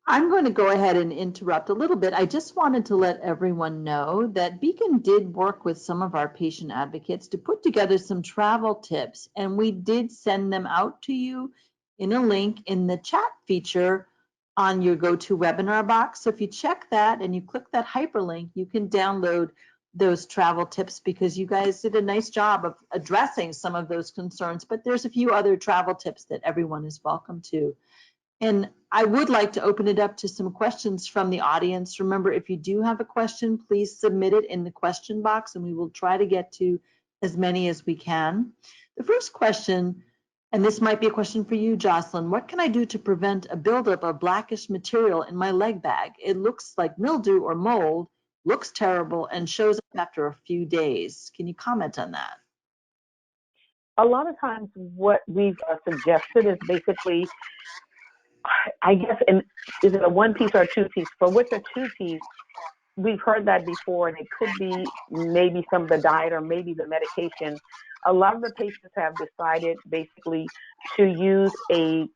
I'm going to go ahead and interrupt a little bit. I just wanted to let everyone know that Beacon did work with some of our patient advocates to put together some travel tips, and we did send them out to you in a link in the chat feature on your GoToWebinar box. So if you check that and you click that hyperlink, you can download those travel tips, because you guys did a nice job of addressing some of those concerns, but there's a few other travel tips that everyone is welcome to. And I would like to open it up to some questions from the audience. Remember, if you do have a question, please submit it in the question box and we will try to get to as many as we can. The first question, and this might be a question for you, Jocelyn, what can I do to prevent a buildup of blackish material in my leg bag? It looks like mildew or mold, looks terrible, and shows up after a few days. Can you comment on that? A lot of times what we've suggested is basically, I guess, is it a one piece or a two piece? For with a two piece, we've heard that before, and it could be maybe some of the diet or maybe the medication. A lot of the patients have decided basically to use a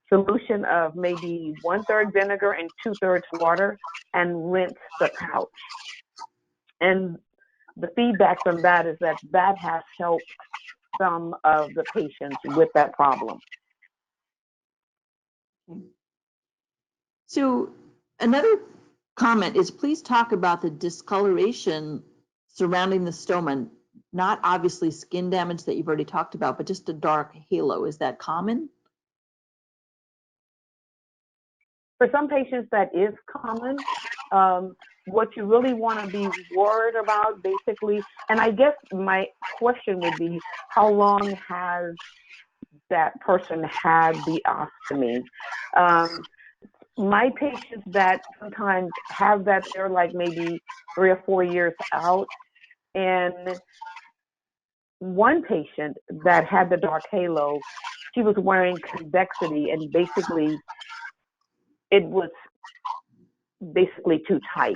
solution of maybe 1/3 vinegar and 2/3 water and rinse the pouch. And the feedback from that is that that has helped some of the patients with that problem. So another comment is, please talk about the discoloration surrounding the stoma, not obviously skin damage that you've already talked about, but just a dark halo. Is that common? For some patients, that is common. What you really want to be worried about, basically, and I guess my question would be, how long has that person had the ostomy? My patients that sometimes have that, they're like maybe 3 or 4 years out. And one patient that had the dark halo, she was wearing convexity, and basically it was basically too tight.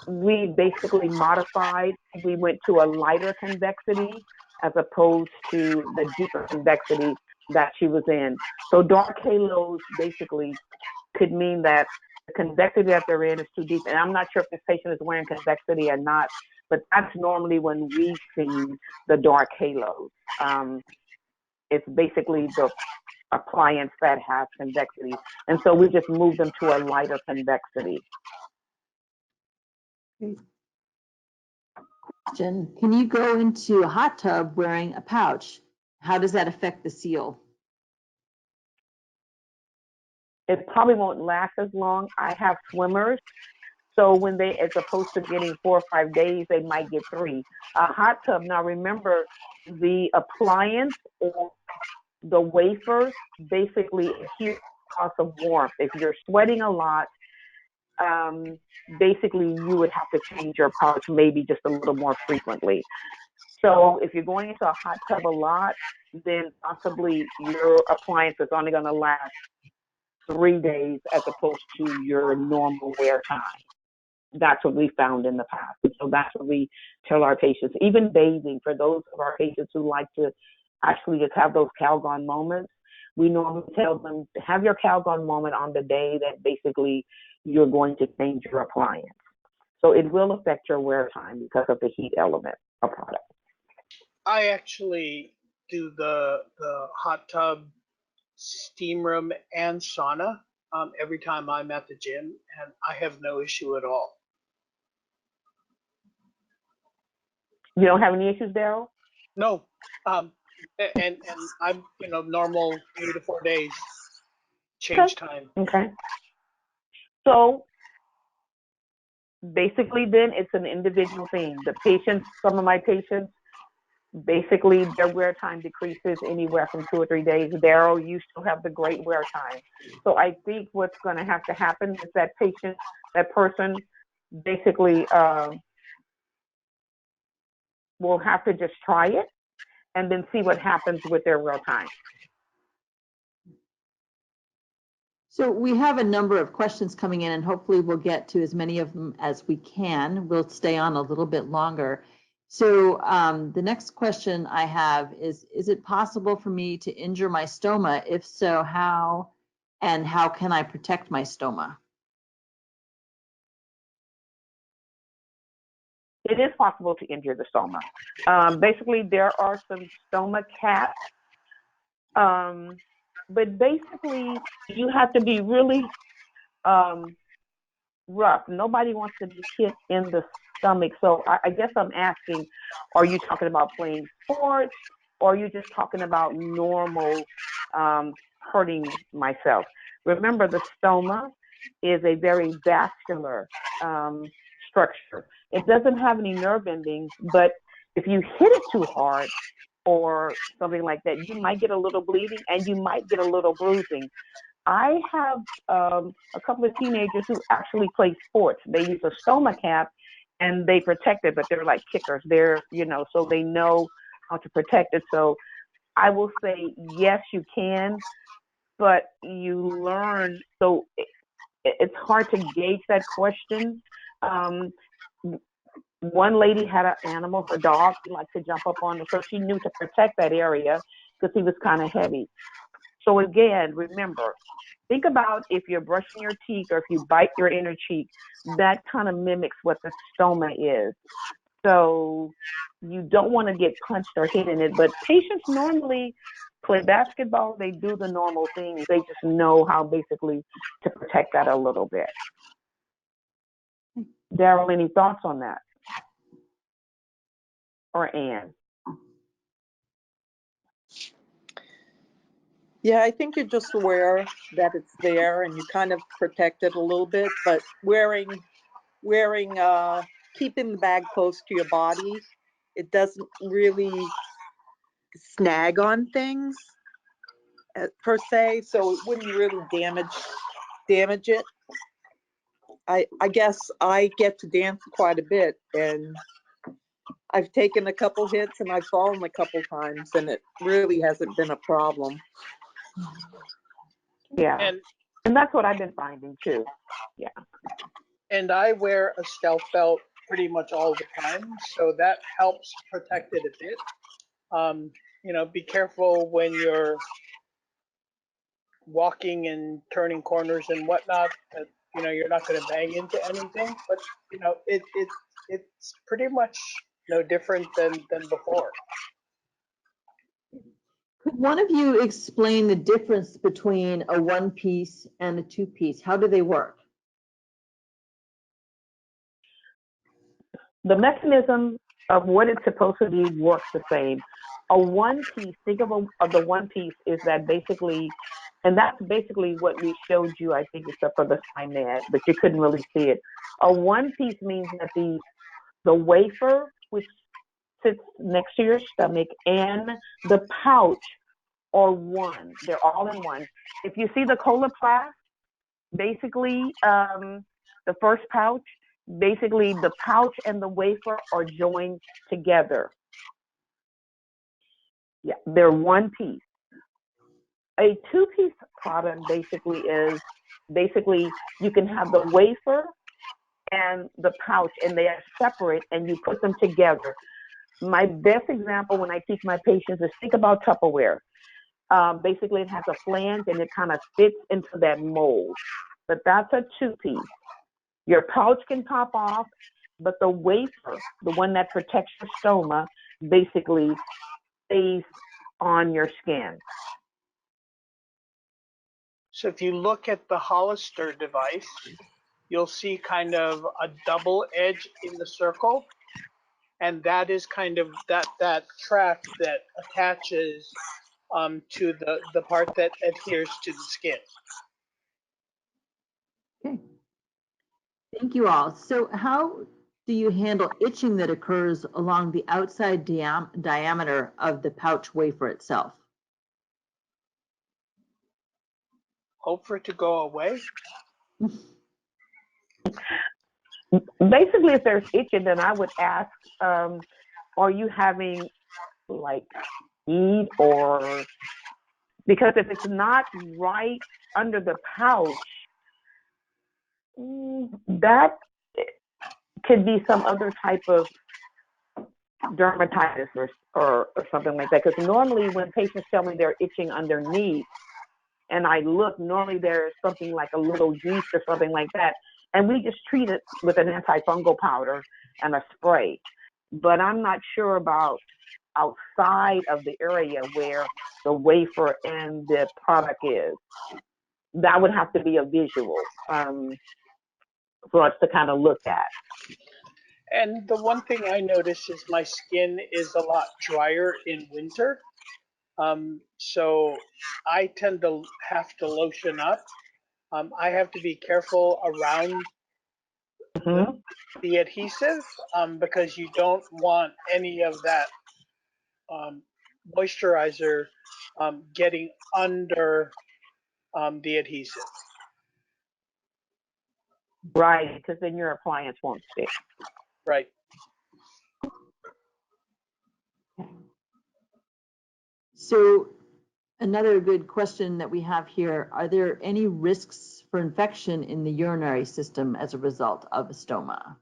We basically modified, we went to a lighter convexity as opposed to the deeper convexity that she was in. So dark halos basically could mean that the convexity that they're in is too deep. And I'm not sure if this patient is wearing convexity or not, but that's normally when we see the dark halos. It's basically the appliance that has convexity. And so we just move them to a lighter convexity. Question, can you go into a hot tub wearing a pouch? How does that affect the seal? It probably won't last as long. I have swimmers, so when they, as opposed to getting 4 or 5 days, they might get 3. A hot tub, now remember, the appliance or the wafers basically adhere because of warmth. If you're sweating a lot, basically you would have to change your pouch maybe just a little more frequently. So if you're going into a hot tub a lot, then possibly your appliance is only going to last 3 days as opposed to your normal wear time. That's what we found in the past. And so that's what we tell our patients. Even bathing, for those of our patients who like to actually just have those Calgon moments, we normally tell them to have your Calgon moment on the day that basically you're going to change your appliance. So it will affect your wear time because of the heat element of product. I actually do the hot tub, steam room, and sauna every time I'm at the gym, and I have no issue at all. You don't have any issues, Daryl? No, and I'm normal 3 to 4 days change time. Okay. So basically, then it's an individual thing. The patients, some of my patients, basically their wear time decreases anywhere from 2 or 3 days. Daryl, you still have the great wear time. So I think what's going to have to happen is that patient, that person, basically will have to just try it and then see what happens with their wear time. So we have a number of questions coming in, and hopefully we'll get to as many of them as we can. We'll stay on a little bit longer. So the next question I have is it possible for me to injure my stoma? If so, how? And how can I protect my stoma? It is possible to injure the stoma. Basically, there are some stoma caps, but basically, you have to be really rough. Nobody wants to be hit in the stomach. So I guess I'm asking, are you talking about playing sports, or are you just talking about normal hurting myself? Remember, the stoma is a very vascular structure. It doesn't have any nerve endings, but if you hit it too hard or something like that, you might get a little bleeding and you might get a little bruising. I have a couple of teenagers who actually play sports. They use a stoma cap and they protect it, but they're like kickers. They're, so they know how to protect it. So I will say, yes, you can, but you learn. So it's hard to gauge that question. One lady had an animal, her dog, he liked to jump up on her, so she knew to protect that area because he was kind of heavy. So again, remember, think about if you're brushing your teeth or if you bite your inner cheek, that kind of mimics what the stoma is. So you don't want to get punched or hit in it, but patients normally play basketball, they do the normal things. They just know how basically to protect that a little bit. Daryl, any thoughts on that? Or Ann? Yeah, I think you're just aware that it's there and you kind of protect it a little bit, but keeping the bag close to your body, it doesn't really snag on things per se, so it wouldn't really damage it. I guess I get to dance quite a bit, and I've taken a couple hits and I've fallen a couple times, and it really hasn't been a problem. Yeah, and that's what I've been finding too. Yeah. And I wear a stealth belt pretty much all the time, so that helps protect it a bit. Be careful when you're walking and turning corners and whatnot. That you're not going to bang into anything, but it's pretty much no different than before. Could one of you explain the difference between a one-piece and a two-piece? How do they work? The mechanism of what it's supposed to be works the same. A one piece, think of the one piece is that basically, and that's basically what we showed you, I think, except for the SciMed, but you couldn't really see it. A one piece means that the wafer, which sits next to your stomach, and the pouch are one. They're all in one. If you see the coloplast, basically, the first pouch, basically the pouch and the wafer are joined together. Yeah, they're one piece. A two-piece product basically is, you can have the wafer and the pouch and they are separate and you put them together. My best example when I teach my patients is think about Tupperware. Basically it has a flange and it kind of fits into that mold, but that's a two-piece. Your pouch can pop off, but the wafer, the one that protects your stoma, basically stays on your skin. So if you look at the Hollister device, you'll see kind of a double edge in the circle, and that is kind of that tract that attaches to the part that adheres to the skin. Okay. Thank you all. So how do you handle itching that occurs along the outside diameter of the pouch wafer itself? Hope for it to go away. Basically, if there's itching, then I would ask, are you having like heat or, because if it's not right under the pouch, that could be some other type of dermatitis or something like that. Because normally when patients tell me they're itching underneath, and I look, normally there's something like a little yeast or something like that, and we just treat it with an antifungal powder and a spray. But I'm not sure about outside of the area where the wafer and the product is. That would have to be a visual for us to kind of look at. And the one thing I notice is my skin is a lot drier in winter. So I tend to have to lotion up. I have to be careful around Mm-hmm. the adhesive because you don't want any of that moisturizer getting under the adhesive. Right, because then your appliance won't stick. Right. So another good question that we have here, are there any risks for infection in the urinary system as a result of a stoma?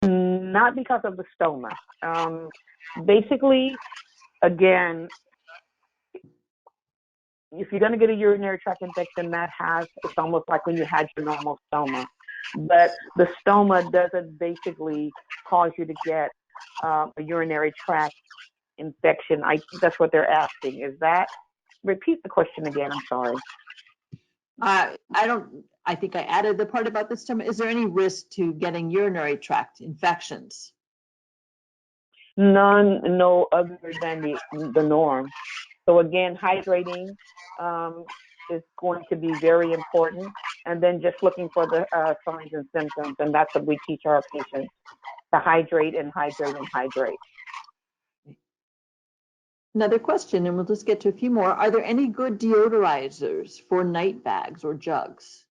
Not because of the stoma. Basically, again, if you're going to get a urinary tract infection, it's almost like when you had your normal stoma. But the stoma doesn't basically cause you to get a urinary tract infection. I think that's what they're asking. Is that? Repeat the question again. I'm sorry. I think I added the part about the stoma. Is there any risk to getting urinary tract infections? None, no other than the norm. So again, hydrating is going to be very important, and then just looking for the signs and symptoms, and that's what we teach our patients, to hydrate and hydrate and hydrate. Another question, and we'll just get to a few more. Are there any good deodorizers for night bags or jugs?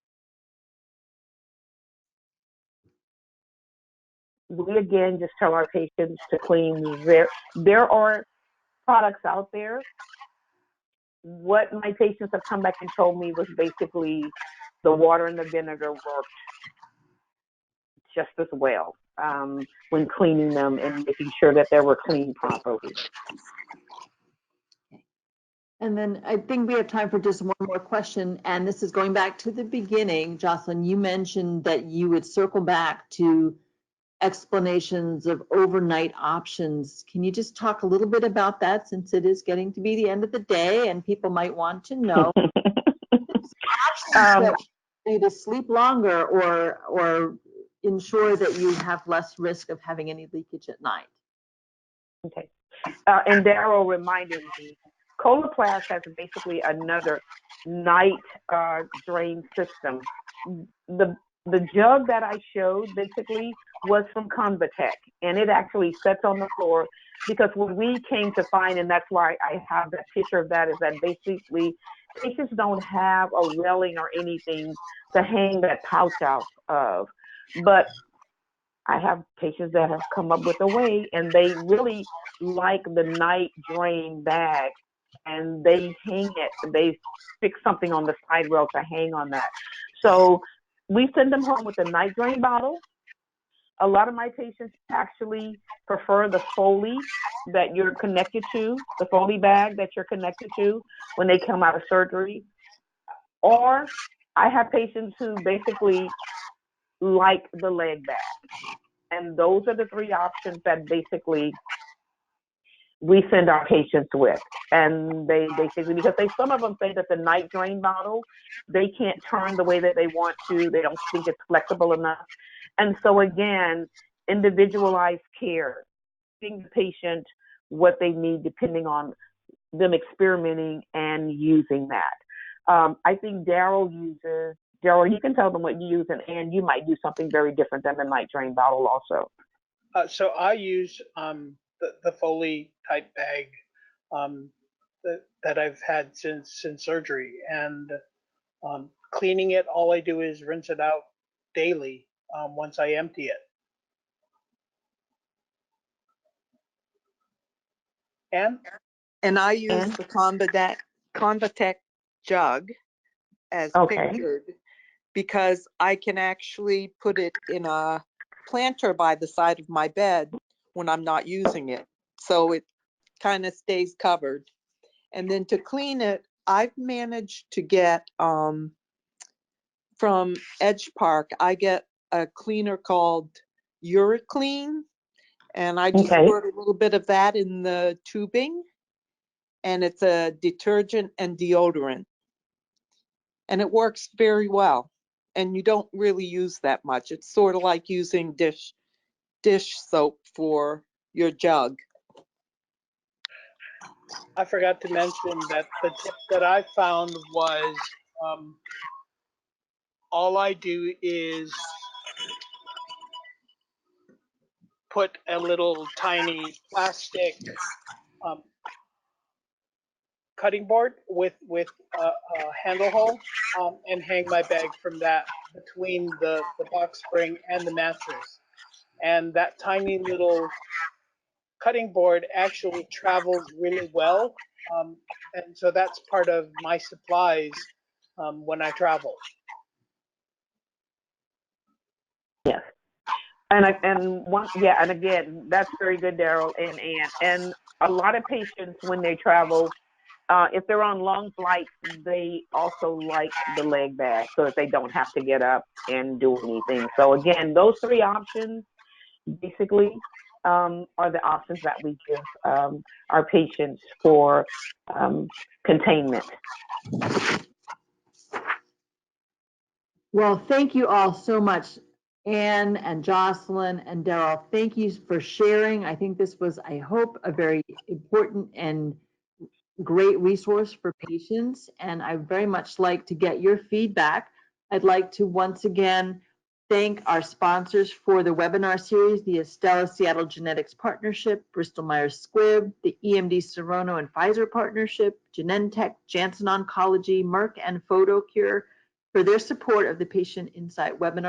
We again just tell our patients to clean there are products out there. What my patients have come back and told me was basically the water and the vinegar worked just as well when cleaning them and making sure that they were cleaned properly. And then I think we have time for just one more question, and this is going back to the beginning. Jocelyn, you mentioned that you would circle back to explanations of overnight options. Can you just talk a little bit about that, since it is getting to be the end of the day and people might want to know options for you to sleep longer or ensure that you have less risk of having any leakage at night? Okay. And Daryl reminded me, Coloplast has basically another night drain system. The jug that I showed basically was from Convatec, and it actually sits on the floor, because what we came to find, and that's why I have that picture of that, is that basically patients don't have a railing or anything to hang that pouch out of. But I have patients that have come up with a way, and they really like the night drain bag, and they hang it. They fix something on the side rail to hang on that. So we send them home with a night drain bottle. A lot of my patients actually prefer the Foley that you're connected to, the Foley bag that you're connected to when they come out of surgery. Or I have patients who basically like the leg bag. And those are the three options that basically we send our patients with. And they basically, because some of them say that the night drain bottle, they can't turn the way that they want to. They don't think it's flexible enough. And so again, individualized care, giving the patient what they need depending on them experimenting and using that. I think Daryl, you can tell them what you use, and you might use something very different than the night drain bottle also. So I use the Foley type bag that I've had since surgery, and cleaning it, all I do is rinse it out daily once I empty it. And I use the Convatec jug as pictured, because I can actually put it in a planter by the side of my bed when I'm not using it. So kind of stays covered. And then to clean it, I've managed to get from Edge Park, I get a cleaner called Uriclean, and I just Okay. squirt a little bit of that in the tubing, and it's a detergent and deodorant. And it works very well. And you don't really use that much. It's sort of like using dish soap for your jug. I forgot to mention that the tip that I found was all I do is put a little tiny plastic um, cutting board with a handle hole and hang my bag from that between the box spring and the mattress. And that tiny little cutting board actually travels really well. And so that's part of my supplies when I travel. Yes. And again, that's very good, Daryl and Ann. And a lot of patients when they travel, if they're on long flights, they also like the leg bag so that they don't have to get up and do anything. So again, those three options basically are the options that we give our patients for containment. Well, thank you all so much, Anne and Jocelyn and Daryl. Thank you for sharing. I think this was, I hope, a very important and great resource for patients, and I very much like to get your feedback. I'd like to once again thank our sponsors for the webinar series, the Estella Seattle Genetics Partnership, Bristol Myers Squibb, the EMD Serono and Pfizer Partnership, Genentech, Janssen Oncology, Merck, and PhotoCure for their support of the Patient Insight webinar